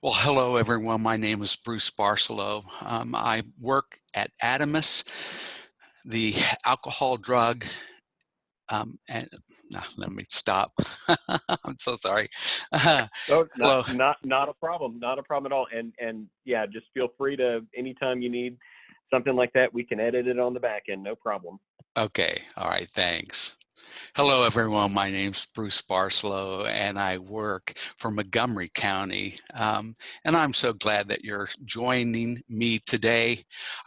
Well, hello everyone. My name is Bruce Barcelo. I work at Adamus, the alcohol drug, and let me stop. I'm so sorry. Oh, not Hello. not not a problem. Not a problem at all. And yeah, just feel free to anytime you need something like that, we can edit it on the back end, no problem. Okay. All right. Thanks. Hello, everyone. My name's Bruce Barcelo, and I work for Montgomery County. And I'm so glad that you're joining me today.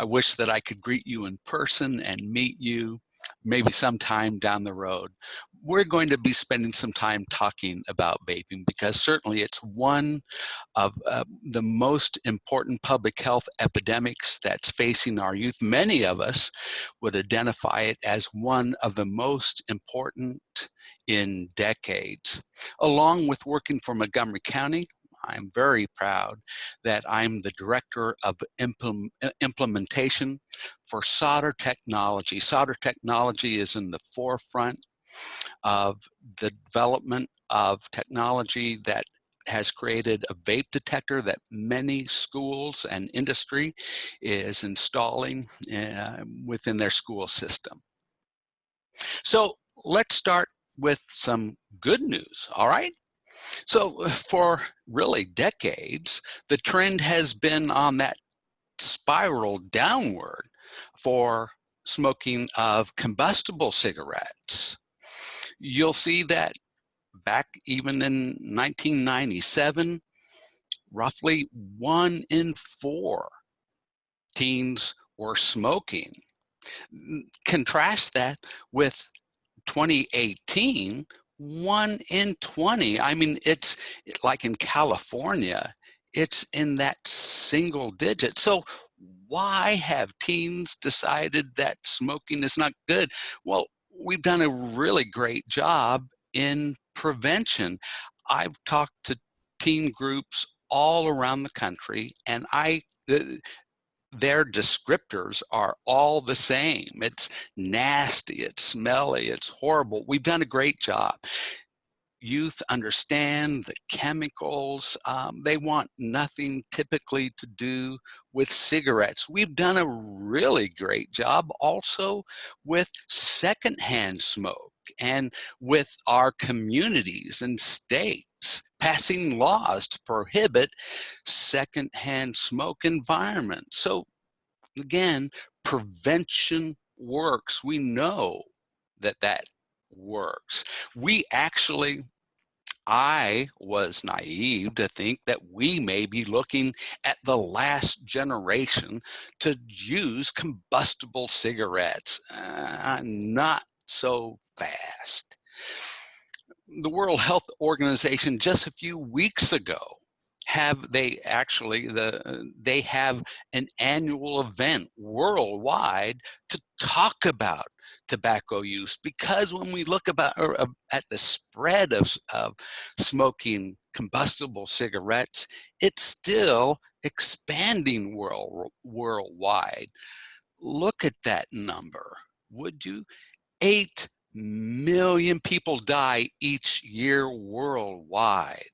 I wish that I could greet you in person and meet you maybe sometime down the road. We're going to be spending some time talking about vaping because certainly it's one of the most important public health epidemics that's facing our youth. Many of us would identify it as one of the most important in decades. Along with working for Montgomery County, I'm very proud that I'm the director of implementation for solder technology. Solder technology is in the forefront of the development of technology that has created a vape detector that many schools and industry is installing within their school system. So let's start with some good news, all right? So for really decades, the trend has been on that spiral downward for smoking of combustible cigarettes. You'll see that back even in 1997, roughly 1 in 4 teens were smoking. Contrast that with 2018, 1 in 20. I mean, it's like in California, it's in that single digit. So why have teens decided that smoking is not good? Well, we've done a really great job in prevention. I've talked to teen groups all around the country, and their descriptors are all the same. It's nasty, it's smelly, it's horrible. We've done a great job. Youth understand the chemicals. They want nothing typically to do with cigarettes. We've done a really great job also with secondhand smoke and with our communities and states passing laws to prohibit secondhand smoke environments. So again, prevention works. We know that that works. We actually, I was naive to think that we may be looking at the last generation to use combustible cigarettes. Not so fast. The World Health Organization just a few weeks ago they have an annual event worldwide to talk about tobacco use, because when we look at the spread of smoking combustible cigarettes, it's still expanding worldwide. Look at that number, would you? 8 million people die each year worldwide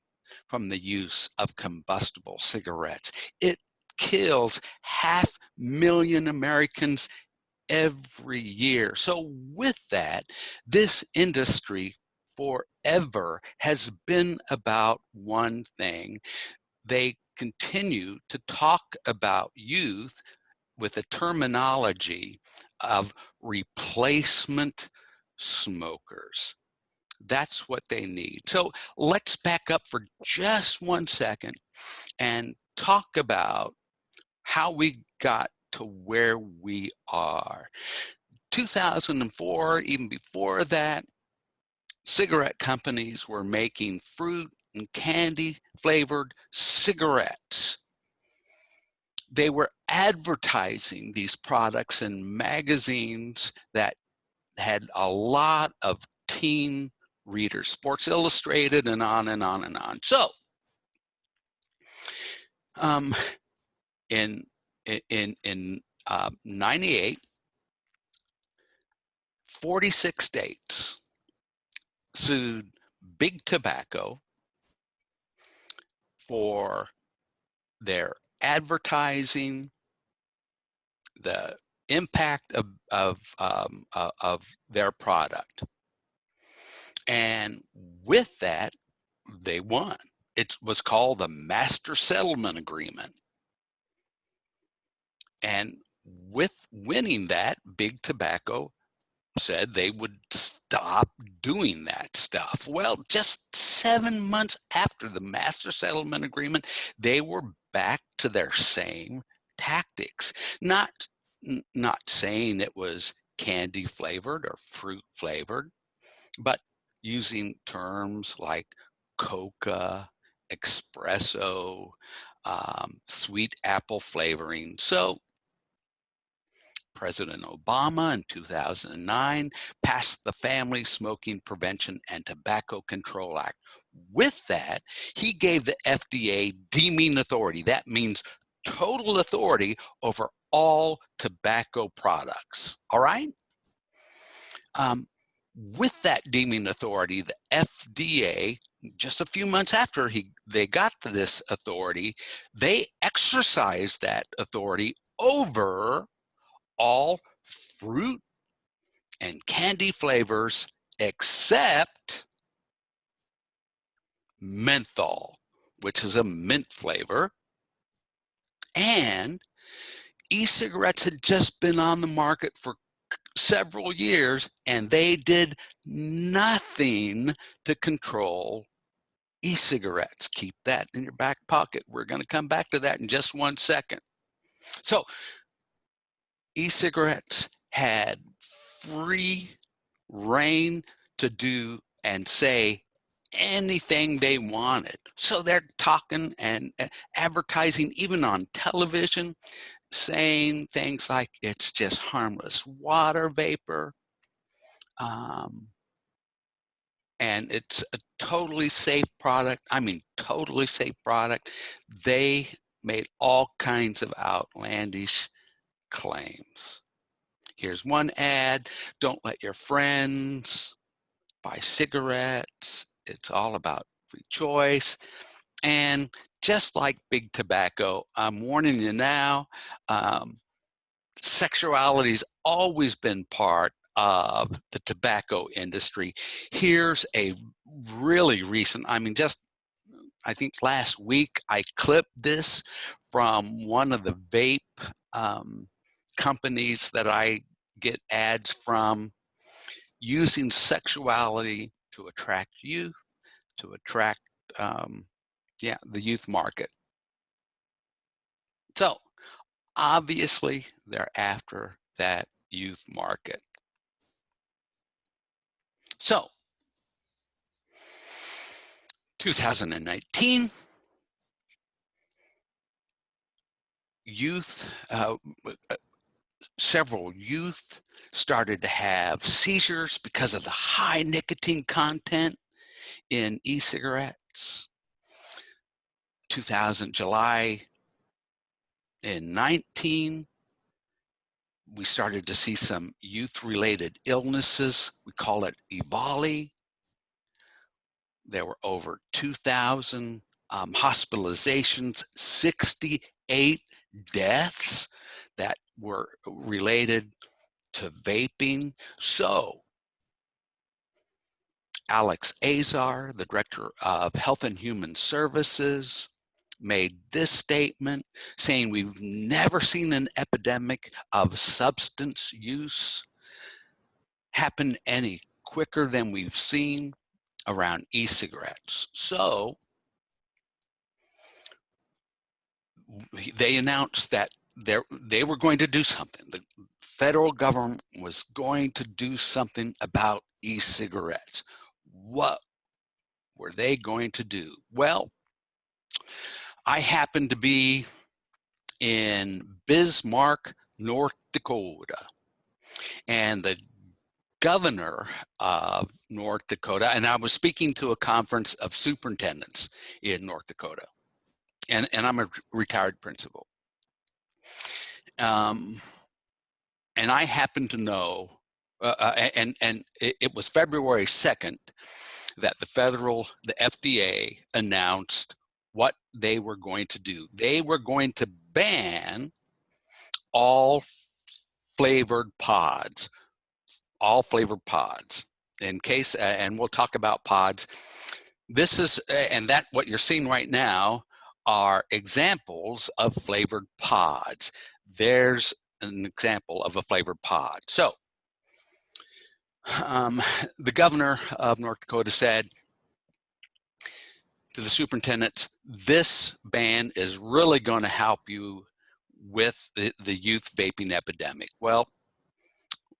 from the use of combustible cigarettes. It kills 500,000 Americans every year. So with that, this industry forever has been about one thing. They continue to talk about youth with a terminology of replacement smokers. That's what they need. So let's back up for just 1 second and talk about how we got to where we are. 2004, even before that, cigarette companies were making fruit and candy flavored cigarettes. They were advertising these products in magazines that had a lot of teen readers, Sports Illustrated, and on and on and on. So, in 98, 46 states sued Big Tobacco for their advertising, the impact of their product. And with that, they won. It was called the Master Settlement Agreement. And with winning that, Big Tobacco said they would stop doing that stuff. Well, just 7 months after the Master Settlement Agreement, they were back to their same tactics. Not saying it was candy flavored or fruit flavored, but using terms like coca, espresso, sweet apple flavoring. So President Obama in 2009 passed the Family Smoking Prevention and Tobacco Control Act. With that, he gave the FDA deeming authority. That means total authority over all tobacco products. All right? With that deeming authority, the FDA, just a few months after they got to this authority, they exercised that authority over all fruit and candy flavors except menthol, which is a mint flavor. And e-cigarettes had just been on the market for several years, and they did nothing to control e-cigarettes. Keep that in your back pocket. We're going to come back to that in just 1 second. So e-cigarettes had free reign to do and say anything they wanted. So they're talking and advertising, even on television, saying things like it's just harmless water vapor. And it's a totally safe product. I mean, totally safe product. They made all kinds of outlandish claims. Here's one ad: don't let your friends buy cigarettes. It's all about free choice. And just like Big Tobacco, I'm warning you now, sexuality's always been part of the tobacco industry. Here's a really recent, I think last week, I clipped this from one of the vape companies that I get ads from, using sexuality to attract youth, to attract, the youth market. So obviously, they're after that youth market. So 2019, several youth started to have seizures because of the high nicotine content in e-cigarettes. July in 19, we started to see some youth-related illnesses. We call it EVALI. There were over 2,000 hospitalizations, 68 deaths that were related to vaping. So Alex Azar, the Director of Health and Human Services, made this statement saying we've never seen an epidemic of substance use happen any quicker than we've seen around e-cigarettes. So they announced that they were going to do something. The federal government was going to do something about e-cigarettes. What were they going to do? Well, I happened to be in Bismarck, North Dakota, and the governor of North Dakota, and I was speaking to a conference of superintendents in North Dakota, and I'm a retired principal. And I happen to know, and it was February 2nd that the FDA announced what they were going to do. They were going to ban all flavored pods, all flavored pods. In case, and we'll talk about pods. This is, and that what you're seeing right now are examples of flavored pods. There's an example of a flavored pod. So the governor of North Dakota said to the superintendents, this ban is really going to help you with the youth vaping epidemic. Well,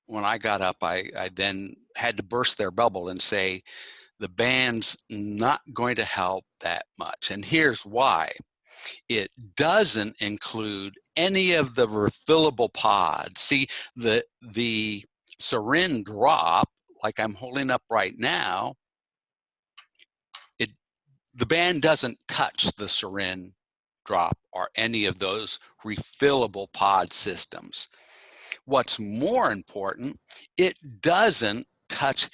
when I got up, I then had to burst their bubble and say, the ban's not going to help that much. And here's why. It doesn't include any of the refillable pods. See, the syringe drop, like I'm holding up right now, the ban doesn't touch the syringe drop or any of those refillable pod systems. What's more important, it doesn't touch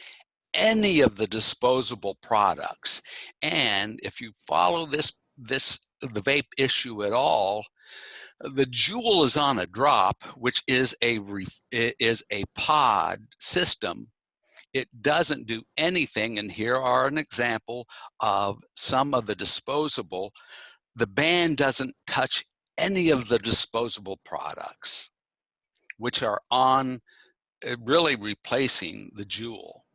any of the disposable products. And if you follow the vape issue at all, the jewel is on a drop, which is a pod system. It doesn't do anything, and here are an example of some of the disposable. The ban doesn't touch any of the disposable products, which are on really replacing the jewel.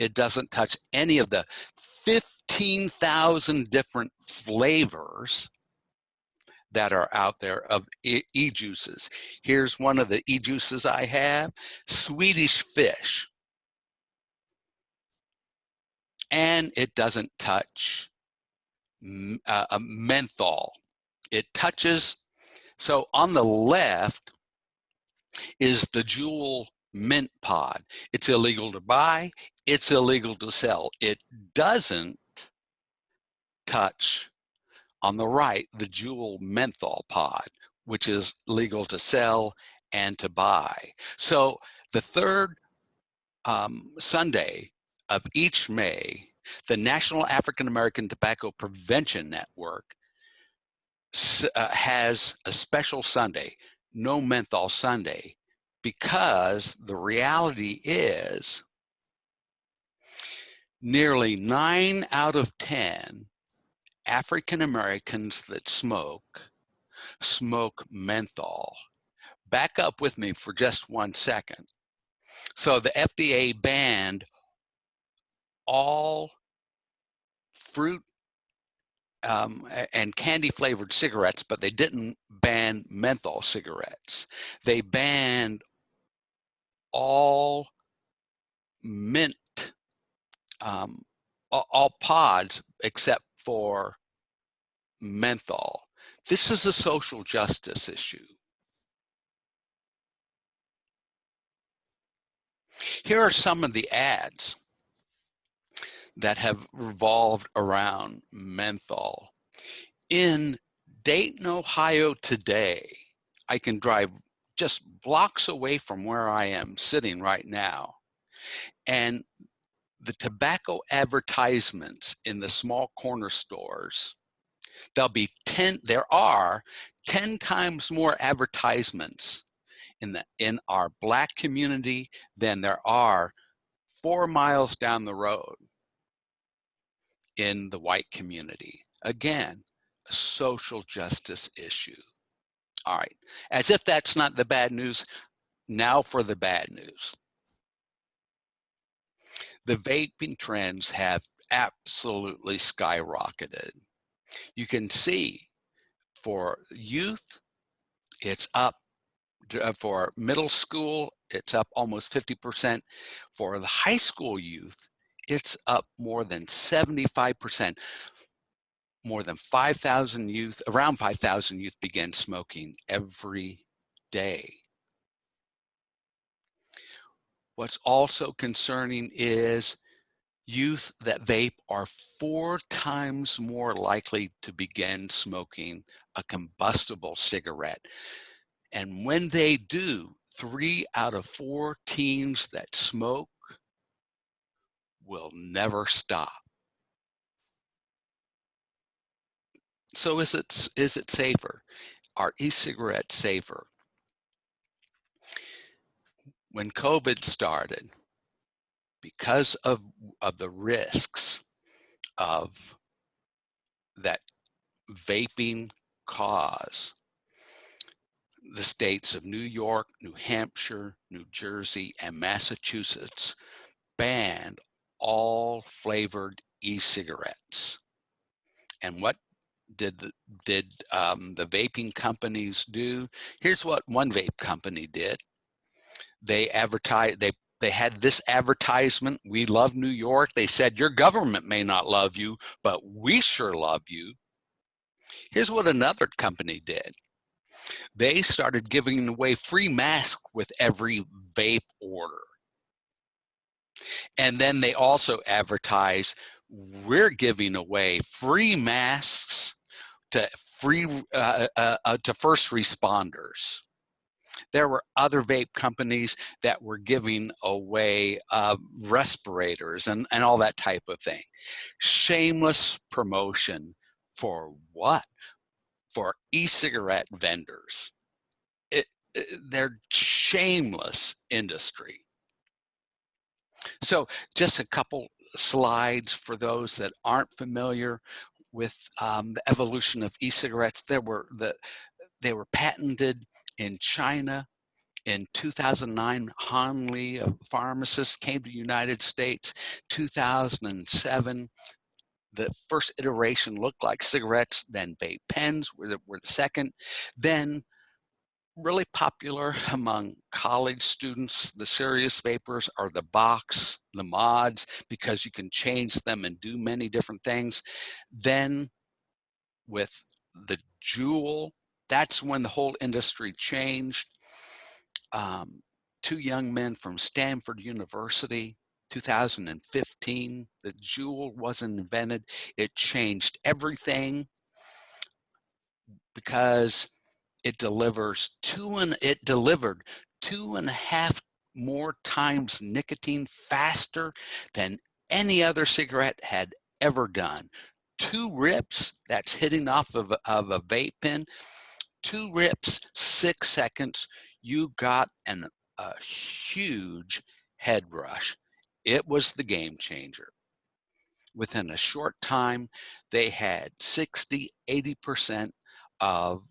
It doesn't touch any of the 15,000 different flavors that are out there of e-juices. Here's one of the e-juices I have, Swedish fish. And it doesn't touch menthol. It touches, so on the left is the Juul mint pod. It's illegal to buy, it's illegal to sell. It doesn't touch, on the right, the Juul menthol pod, which is legal to sell and to buy. So the third Sunday of each May, the National African American Tobacco Prevention Network has a special Sunday, No Menthol Sunday, because the reality is nearly 9 out of 10 African Americans that smoke menthol. Back up with me for just 1 second. So the FDA banned all fruit and candy flavored cigarettes, but they didn't ban menthol cigarettes. They banned all mint, all pods except for menthol. This is a social justice issue. Here are some of the ads that have revolved around menthol. In Dayton, Ohio today, I can drive just blocks away from where I am sitting right now, and the tobacco advertisements in the small corner stores, there are 10 times more advertisements in our Black community than there are 4 miles down the road in the white community. Again, a social justice issue. All right, as if that's not the bad news, now for the bad news. The vaping trends have absolutely skyrocketed. You can see for youth, it's up. For middle school, it's up almost 50%. For the high school youth, it's up more than 75%. More than 5,000 youth, around 5,000 youth begin smoking every day. What's also concerning is youth that vape are 4 times more likely to begin smoking a combustible cigarette. And when they do, 3 out of 4 teens that smoke will never stop. So is it safer? Are e-cigarettes safer? When COVID started, because of the risks of that vaping cause, the states of New York, New Hampshire, New Jersey, and Massachusetts banned all flavored e-cigarettes. And what did the vaping companies do? Here's what one vape company did. They advertised, they had this advertisement: "We love New York." They said, "Your government may not love you, but we sure love you." Here's what another company did. They started giving away free masks with every vape order. And then they also advertised, "We're giving away free masks to to first responders." There were other vape companies that were giving away respirators and all that type of thing. Shameless promotion for what? For e-cigarette vendors. They're shameless industry. So just a couple slides for those that aren't familiar with the evolution of e-cigarettes. They were patented in China in 2009. Han Li, a pharmacist, came to the United States. 2007, the first iteration looked like cigarettes. Then vape pens were the second. Then really popular among college students, the serious vapors are the box, the mods, because you can change them and do many different things. Then with the Juul, that's when the whole industry changed. Two young men from Stanford University, 2015, the Juul wasn't invented. It changed everything because it delivered 2.5 more times nicotine faster than any other cigarette had ever done. 2 rips, that's hitting off of a vape pen. 2 rips, 6 seconds, you got a huge head rush. It was the game changer. Within a short time, they had 60, 80% of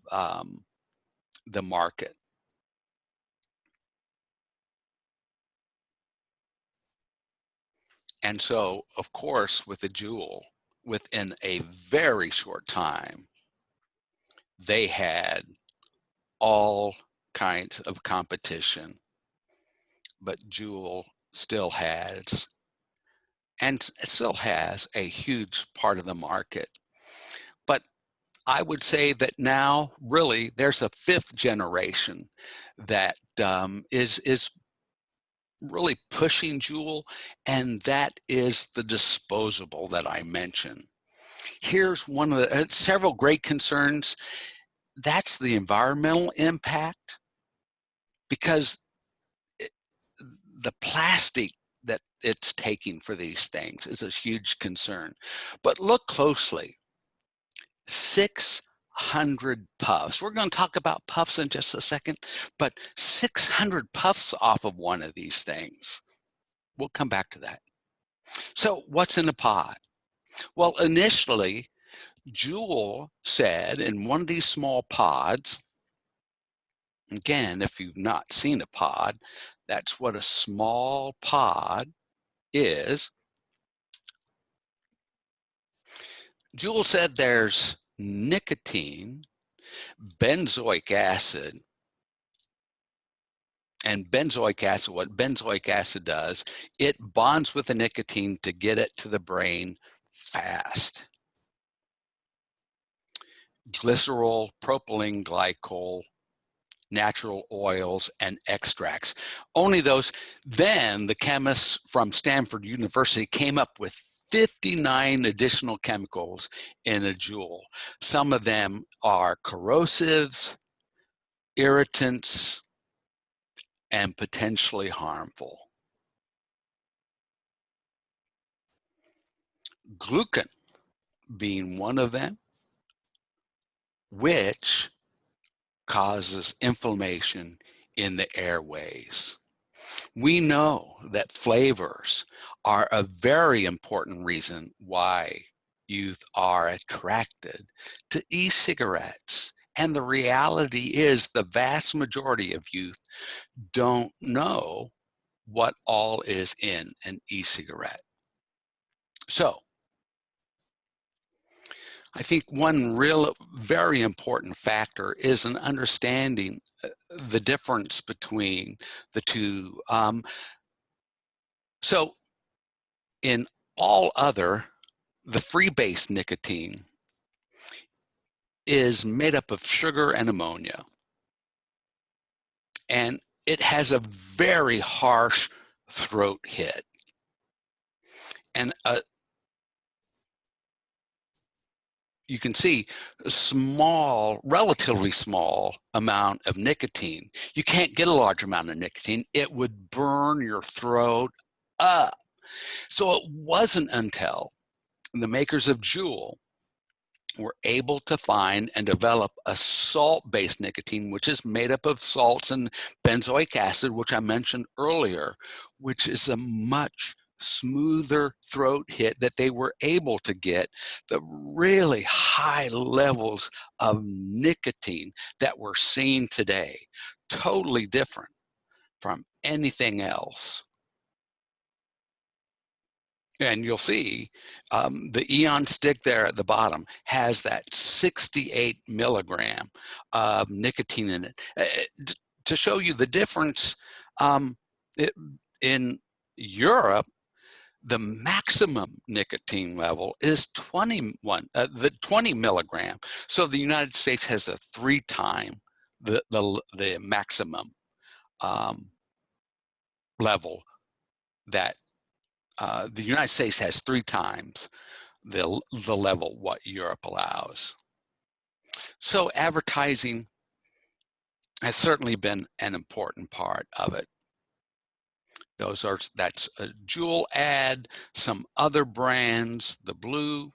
the market. And so, of course, with the Juul, within a very short time, they had all kinds of competition. But Juul still has, and still has, a huge part of the market. But I would say that now, really, there's a 5th generation that is really pushing Juul, and that is the disposable that I mentioned. Here's one of the several great concerns. That's the environmental impact, because the plastic that it's taking for these things is a huge concern. But look closely. 600 puffs. We're going to talk about puffs in just a second, but 600 puffs off of one of these things. We'll come back to that. So what's in a pod? Well, initially, Juul said in one of these small pods, again, if you've not seen a pod, that's what a small pod is. Juul said there's nicotine, benzoic acid, and benzoic acid, what benzoic acid does, it bonds with the nicotine to get it to the brain fast. Glycerol, propylene glycol, natural oils, and extracts. Only those. Then the chemists from Stanford University came up with 59 additional chemicals in a Juul. Some of them are corrosives, irritants, and potentially harmful. Glucan being one of them. which causes inflammation in the airways. We know that flavors are a very important reason why youth are attracted to e-cigarettes. And the reality is the vast majority of youth don't know what all is in an e-cigarette. So I think one real very important factor is an understanding the difference between the two. So in all other, the free-base nicotine is made up of sugar and ammonia. And it has a very harsh throat hit. And you can see a small, relatively small amount of nicotine. You can't get a large amount of nicotine. It would burn your throat up. So it wasn't until the makers of Juul were able to find and develop a salt-based nicotine, which is made up of salts and benzoic acid, which I mentioned earlier, which is a much smoother throat hit, that they were able to get the really high levels of nicotine that we're seeing today. Totally different from anything else. And you'll see the Eon stick there at the bottom has that 68 milligram of nicotine in it. To show you the difference, in Europe, the maximum nicotine level is 20 milligram. So the United States has a 3 times the maximum level that the United States has 3 times the level what Europe allows. So advertising has certainly been an important part of it. That's a Juul ad, some other brands, the blue.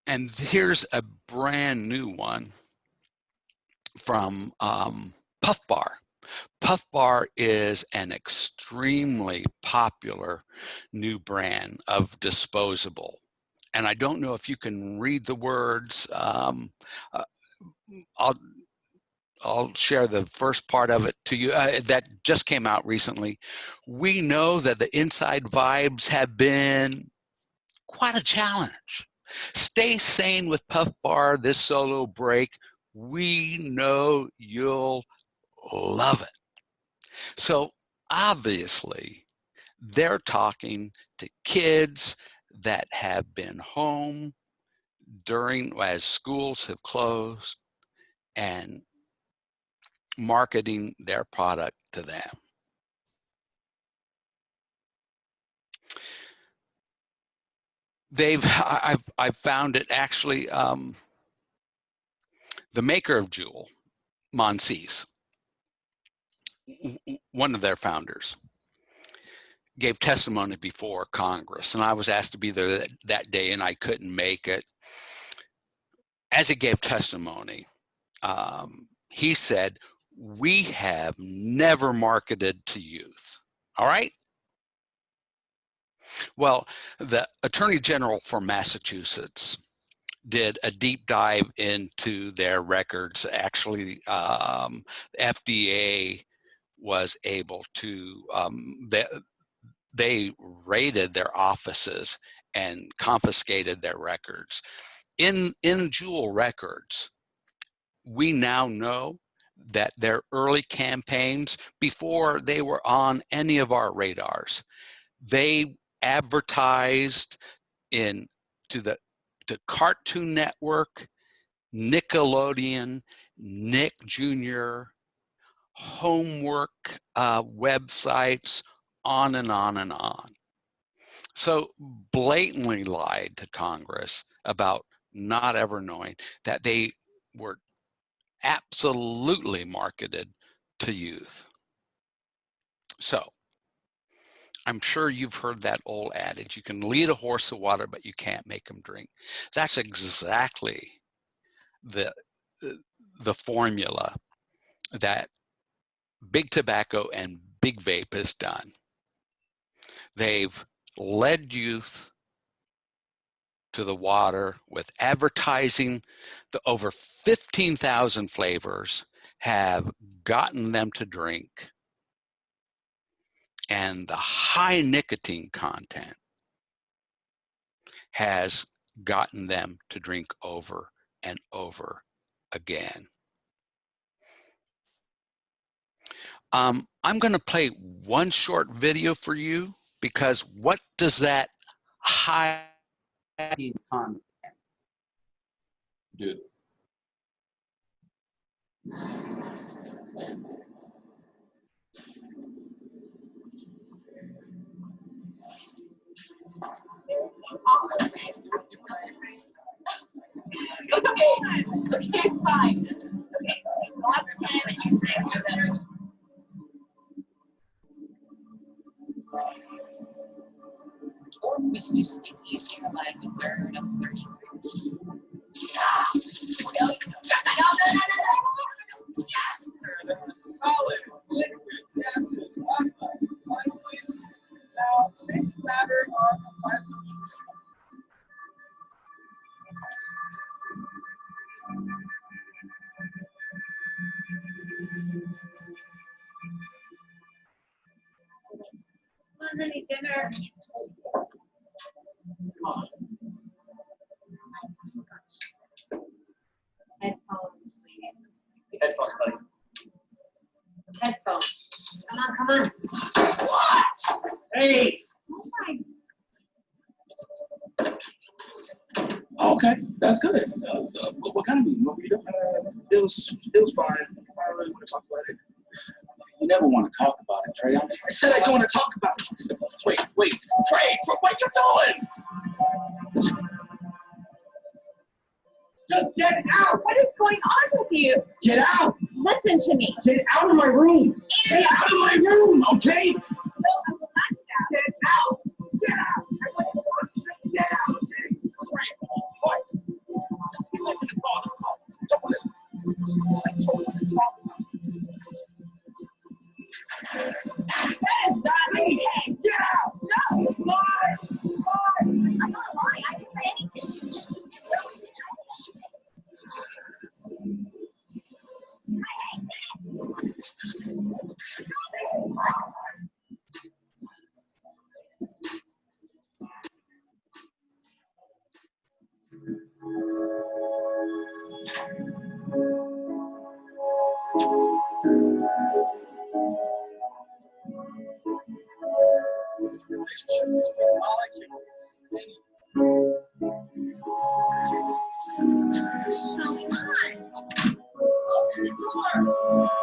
And here's a brand new one from Puff Bar. Puff Bar is an extremely popular new brand of disposable. And I don't know if you can read the words. I'll share the first part of it to you that just came out recently. We know that the inside vibes have been quite a challenge. Stay sane with Puff Bar this solo break. We know you'll love it. So obviously, they're talking to kids that have been home as schools have closed and marketing their product to them. I've found it actually, the maker of Juul, Monsees, one of their founders, gave testimony before Congress, and I was asked to be there that day, and I couldn't make it. As he gave testimony, he said, "We have never marketed to youth." All right? Well, the Attorney General for Massachusetts did a deep dive into their records. Actually, FDA was able to, they raided their offices and confiscated their records. In Juul records, we now know that their early campaigns, before they were on any of our radars, they advertised to Cartoon Network, Nickelodeon, Nick Jr., homework websites, on and on and on. So blatantly lied to Congress about not ever knowing that they were absolutely marketed to youth. So I'm sure you've heard that old adage, you can lead a horse to water, but you can't make him drink. That's exactly the, the formula that big tobacco and big vape has done. They've led youth to the water with advertising. The over 15,000 flavors have gotten them to drink, and the high nicotine content has gotten them to drink over and over again. I'm going to play one short video for you, because what does that high content do? Okay, fine. Okay, so you go up to him and you say, "You're better." Or we can do something easier, like a third of 30. No. Yes! There are solids, liquids, gases, plasma, liquids. Now, states of matter are comprised of Come on, honey, dinner. Headphones, please. Headphones, buddy. Headphones. Come on. what? Hey! Oh my. Okay, that's good. What kind of movie? What were you doing? It was fine. I don't really want to talk about it. You never want to talk about it, Trey. I said I don't want to talk about it. Wait. Trey, what are you doing? Just get out! What is going on with you? Get out! Listen to me. Get out of my room! Get out of my room, okay? No, I will not get Get out! Get out! Get out! Okay? Trey, what? You want me to talk? I told you to talk. Yes, darling. Hey, Get out! no. Lie! I'm not lying. I didn't say anything. This relationship between molecules. Come on. Open the door.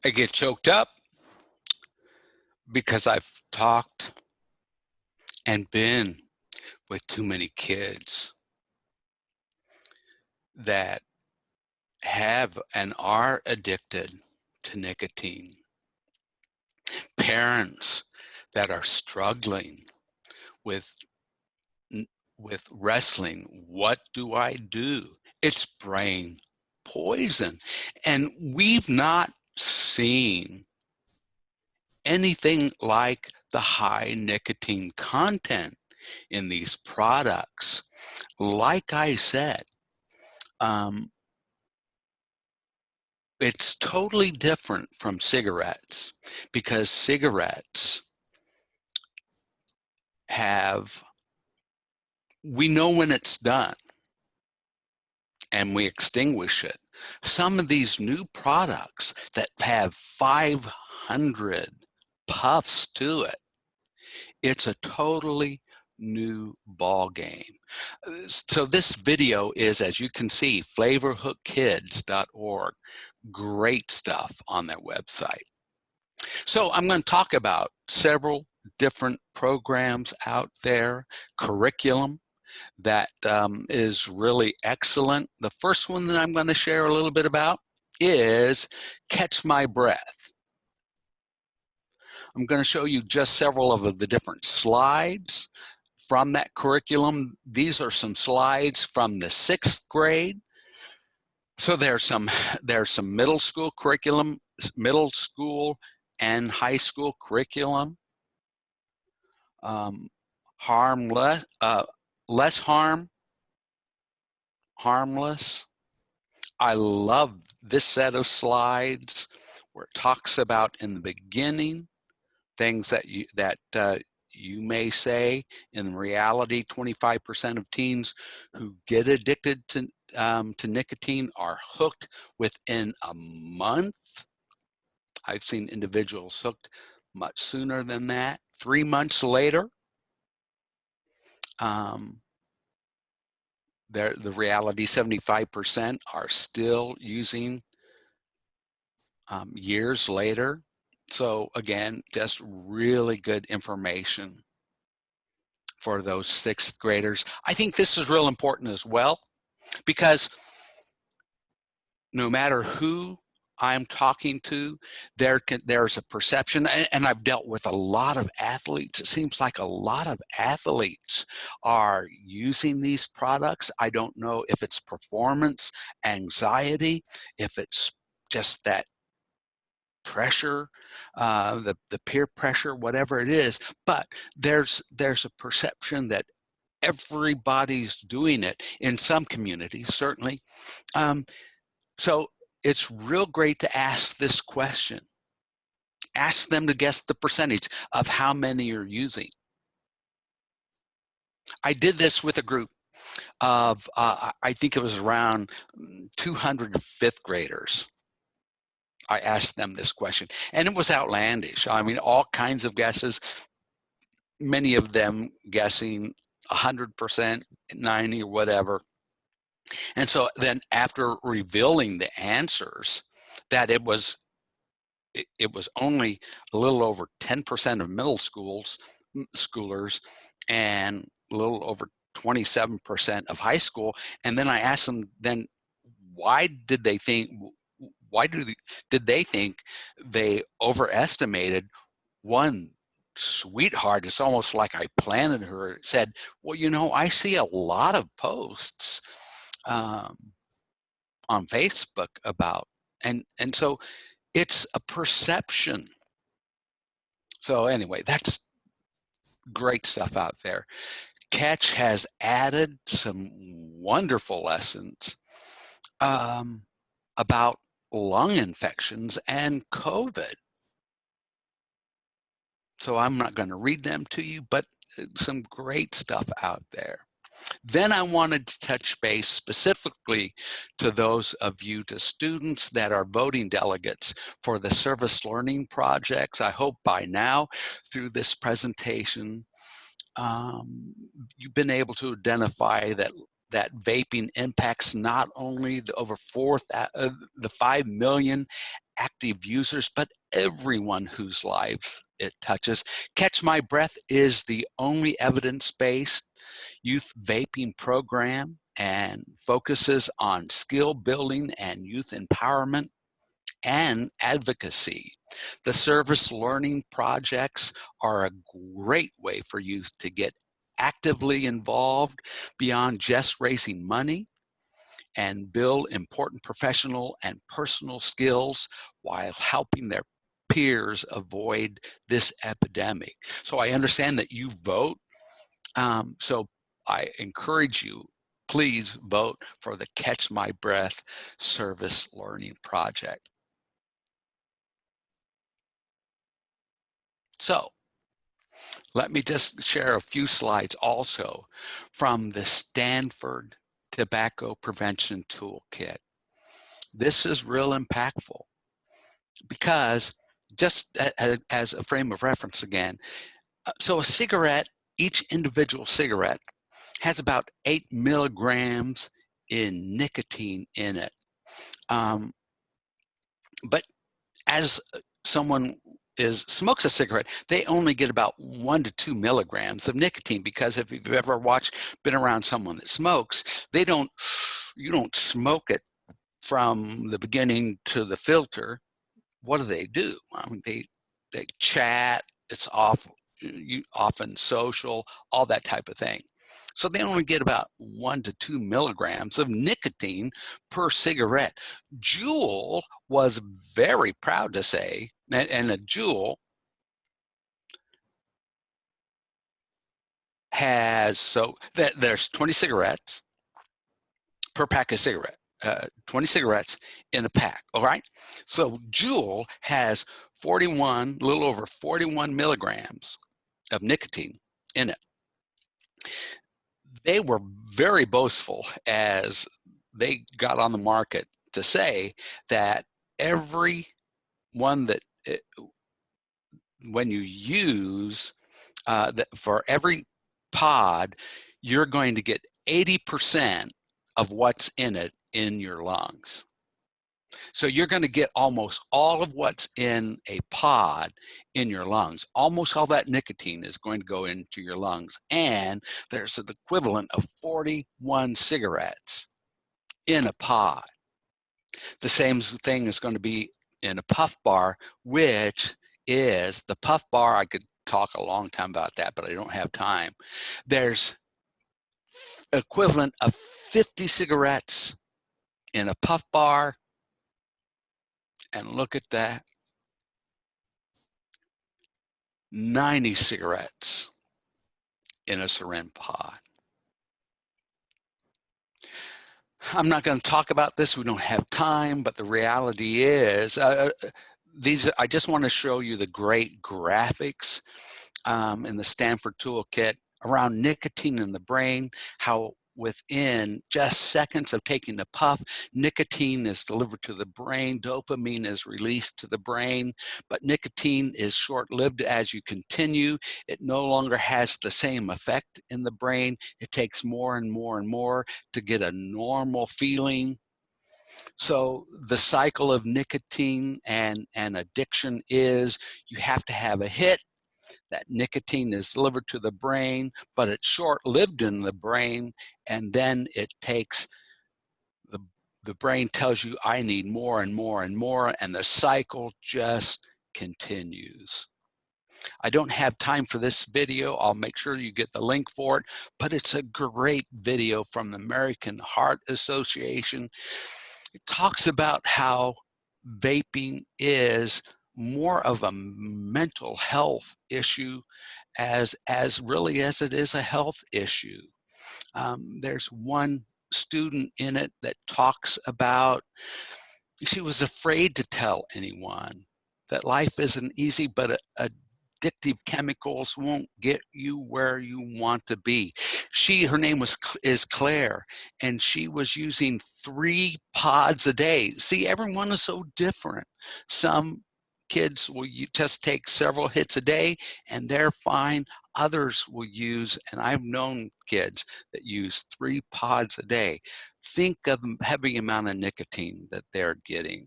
I get choked up because I've talked and been with too many kids that have and are addicted to nicotine. Parents that are struggling with wrestling. What do I do? It's brain poison. And we've not seen anything like the high nicotine content in these products. Like I said, it's totally different from cigarettes, because cigarettes have we know when it's done and we extinguish it. Some of these new products that have 500 puffs to it, it's a totally new ball game. So this video is, as you can see, flavorhookkids.org. Great stuff on their website. So I'm going to talk about several different programs out there, curriculum that is really excellent. The first one that I'm going to share a little bit about is Catch My Breath. I'm going to show you just several of the different slides from that curriculum. These are some slides from the 6th grade. So there's some middle school curriculum, middle school and high school curriculum. Harmless, less harm, harmless. I love this set of slides where it talks about in the beginning things that you may say. In reality, 25% of teens who get addicted to nicotine are hooked within a month. I've seen individuals hooked much sooner than that. 3 months later, the reality, 75% are still using years later. So again, just really good information for those 6th graders. I think this is real important as well, because no matter who I'm talking to, there's a perception, and I've dealt with a lot of athletes. It seems like a lot of athletes are using these products. I don't know if it's performance anxiety, if it's just that pressure, the peer pressure, whatever it is, but there's a perception that everybody's doing it in some communities, certainly. So it's real great to ask this question. Ask them to guess the percentage of how many you're using. I did this with a group of, I think it was around 200 fifth graders. I asked them this question, and it was outlandish. I mean, all kinds of guesses, many of them guessing 100%, 90 or whatever. And so then after revealing the answers, that it was only a little over 10% of middle schoolers and a little over 27% of high school. And then I asked them, then why did they think they overestimated? One sweetheart, it's almost like I planted her, said, well, you know, I see a lot of posts on Facebook about, and so it's a perception. So anyway, that's great stuff out there. Catch has added some wonderful lessons about lung infections and COVID. So I'm not going to read them to you, but some great stuff out there. Then I wanted to touch base specifically to those of you, to students that are voting delegates for the service learning projects. I hope by now, through this presentation, you've been able to identify that vaping impacts not only the 5 million active users, but everyone whose lives it touches. Catch My Breath is the only evidence-based youth vaping program and focuses on skill building and youth empowerment and advocacy. The service learning projects are a great way for youth to get actively involved beyond just raising money and build important professional and personal skills while helping their peers avoid this epidemic. So I understand that you vote. So I encourage you, please vote for the Catch My Breath Service Learning Project. So Let me just share a few slides also from the Stanford Tobacco Prevention Toolkit. This is real impactful because, just as a frame of reference again, so a cigarette, each individual cigarette has about 8 milligrams in nicotine in it. But as someone smokes a cigarette, they only get about 1 to 2 milligrams of nicotine, because if you've ever been around someone that smokes, you don't smoke it from the beginning to the filter. What do? I mean, they chat. It's often social, all that type of thing. So they only get about 1 to 2 milligrams of nicotine per cigarette. Juul was very proud to say, and a Juul has, there's 20 cigarettes per pack of cigarette. 20 cigarettes in a pack, all right? So Juul has a little over 41 milligrams of nicotine in it. They were very boastful as they got on the market to say that every one when you use, for every pod, you're going to get 80% of what's in it in your lungs. So you're going to get almost all of what's in a pod in your lungs. Almost all that nicotine is going to go into your lungs. And there's an equivalent of 41 cigarettes in a pod. The same thing is going to be in a puff bar, which is the puff bar. I could talk a long time about that, but I don't have time. There's equivalent of 50 cigarettes in a puff bar. And look at that, 90 cigarettes in a syringe pod. I'm not going to talk about this. We don't have time, but the reality is, I just want to show you the great graphics in the Stanford Toolkit around nicotine in the brain, how within just seconds of taking the puff, nicotine is delivered to the brain, dopamine is released to the brain, but nicotine is short-lived as you continue. It no longer has the same effect in the brain. It takes more and more and more to get a normal feeling. So the cycle of nicotine and addiction is you have to have a hit. That nicotine is delivered to the brain, but it's short-lived in the brain, and then it takes, the brain tells you, I need more and more and more, and the cycle just continues. I don't have time for this video. I'll make sure you get the link for it, but it's a great video from the American Heart Association. It talks about how vaping is more of a mental health issue as really as it is a health issue. There's one student in it that talks about, she was afraid to tell anyone that life isn't easy, but addictive chemicals won't get you where you want to be. Her name is Claire, and she was using 3 pods a day. See, everyone is so different. Some kids will just take several hits a day and they're fine. Others will use, and I've known kids that use 3 pods a day. Think of the heavy amount of nicotine that they're getting.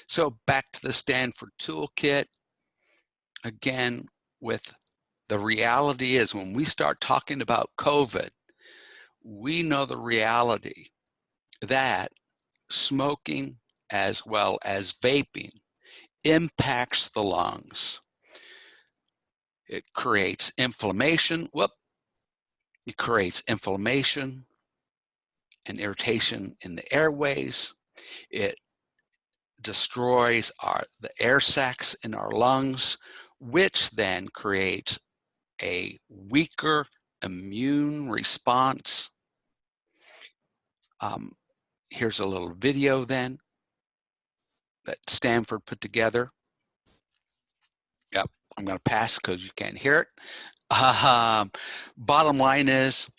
So back to the Stanford Toolkit. Again, with the reality is, when we start talking about COVID, we know the reality that smoking as well as vaping impacts the lungs. It creates inflammation. It creates inflammation and irritation in the airways. It destroys the air sacs in our lungs, which then creates a weaker immune response. Here's a little video then that Stanford put together. Yep, I'm going to pass because you can't hear it. Bottom line is,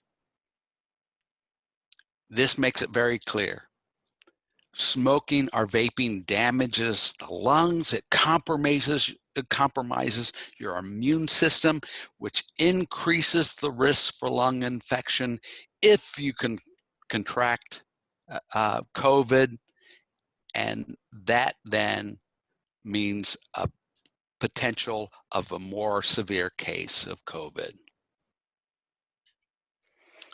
this makes it very clear. Smoking or vaping damages the lungs. It compromises your immune system, which increases the risk for lung infection if you can contract COVID, and that then means a potential of a more severe case of COVID.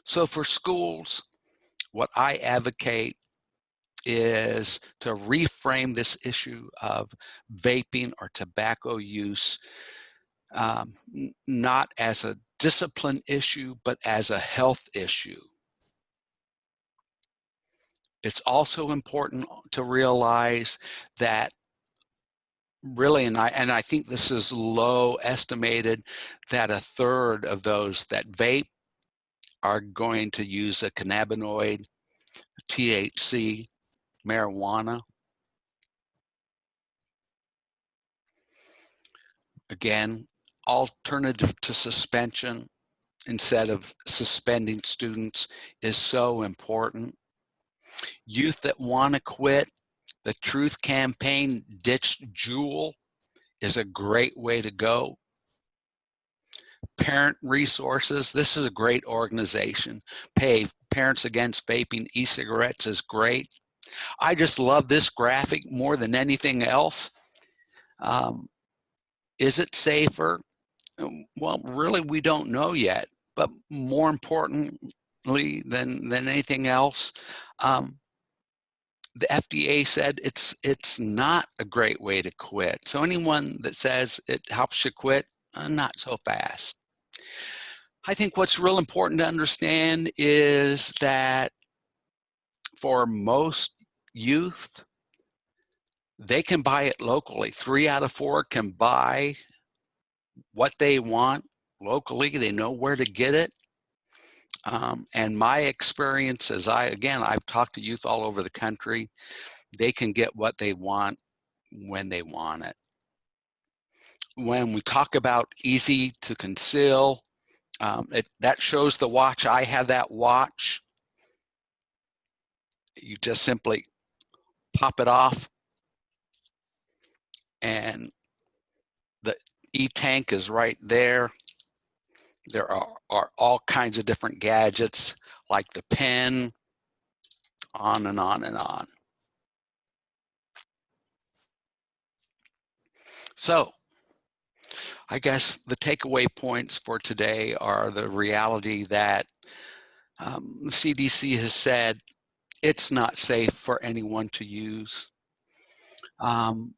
So for schools, what I advocate is to reframe this issue of vaping or tobacco use not as a discipline issue, but as a health issue. It's also important to realize that really, and I think this is low estimated, that a third of those that vape are going to use a cannabinoid, THC, marijuana. Again, alternative to suspension instead of suspending students is so important. Youth that want to quit, the Truth Campaign, Ditch Juul, is a great way to go. Parent Resources, this is a great organization. Parents Against Vaping E-Cigarettes is great. I just love this graphic more than anything else. Is it safer? Well, really, we don't know yet. But more importantly than anything else, the FDA said it's not a great way to quit. So anyone that says it helps you quit, not so fast. I think what's real important to understand is that for most youth, they can buy it locally. 3 out of 4 can buy what they want locally. They know where to get it. And my experience is, I've talked to youth all over the country. They can get what they want when they want it. When we talk about easy to conceal, that shows the watch. I have that watch. You just simply pop it off, and the e-tank is right there. There are all kinds of different gadgets like the pen, on and on and on. So I guess the takeaway points for today are the reality that the CDC has said it's not safe for anyone to use. The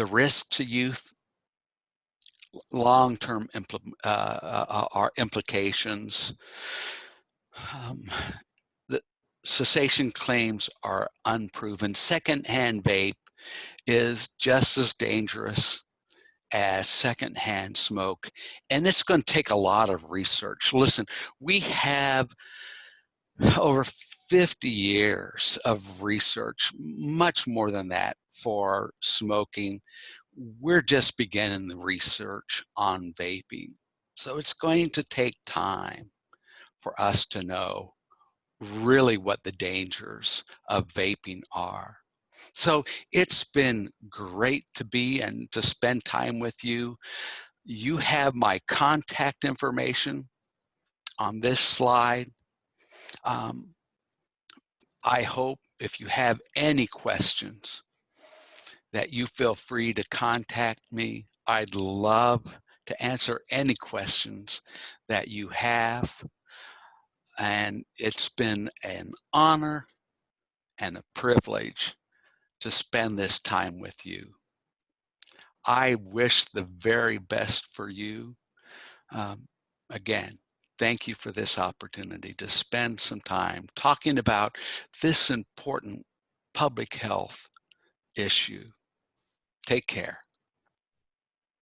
risk to youth, long-term implications. The cessation claims are unproven. Secondhand vape is just as dangerous as secondhand smoke, and it's going to take a lot of research. Listen, we have over 50 years of research, much more than that, for smoking. We're just beginning the research on vaping. So it's going to take time for us to know really what the dangers of vaping are. So it's been great to be and to spend time with you. You have my contact information on this slide. I hope if you have any questions that you feel free to contact me. I'd love to answer any questions that you have. And it's been an honor and a privilege to spend this time with you. I wish the very best for you. Again, thank you for this opportunity to spend some time talking about this important public health issue. Take care.